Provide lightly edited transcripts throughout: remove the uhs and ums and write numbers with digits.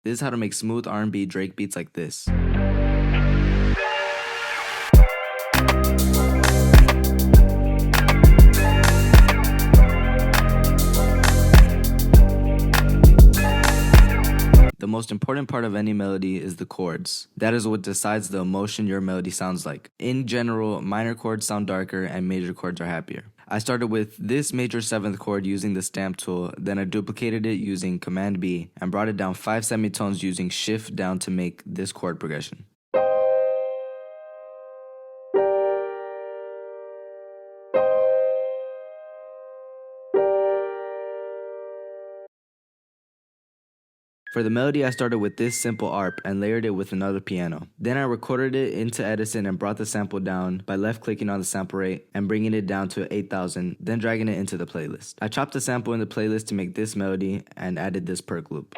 This is how to make smooth R&B Drake beats like this. The most important part of any melody is the chords. That is what decides the emotion your melody sounds like. In general, minor chords sound darker and major chords are happier. I started with this major 7th chord using the stamp tool, then I duplicated it using Command B and brought it down 5 semitones using Shift down to make this chord progression. For the melody, I started with this simple ARP and layered it with another piano. Then I recorded it into Edison and brought the sample down by left-clicking on the sample rate and bringing it down to 8,000, then dragging it into the playlist. I chopped the sample in the playlist to make this melody and added this perk loop.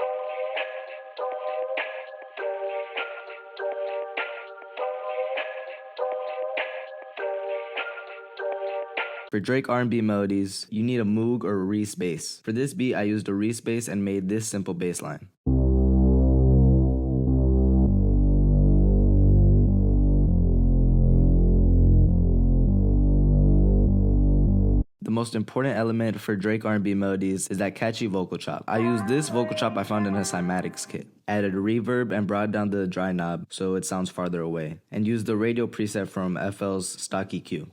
For Drake R&B melodies, you need a Moog or a Reese bass. For this beat, I used a Reese bass and made this simple bass line. The most important element for Drake R&B melodies is that catchy vocal chop. I used this vocal chop I found in a cymatics kit. Added a reverb and brought down the dry knob so it sounds farther away. And used the radio preset from FL's stock EQ.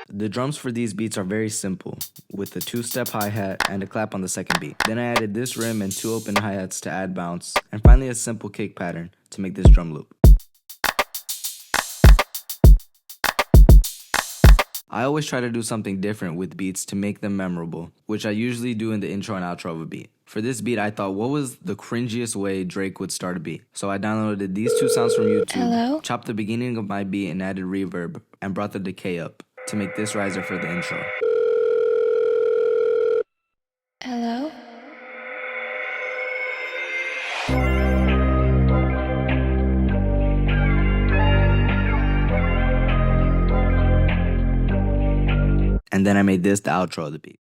The drums for these beats are very simple, with a 2-step hi-hat and a clap on the second beat. Then I added this rim and 2 open hi-hats to add bounce, and finally a simple kick pattern to make this drum loop. I always try to do something different with beats to make them memorable, which I usually do in the intro and outro of a beat. For this beat, I thought, what was the cringiest way Drake would start a beat? So I downloaded these 2 sounds from YouTube, chopped the beginning of my beat and added reverb, and brought the decay up to make this riser for the intro. Hello? And then I made this the outro of the beat.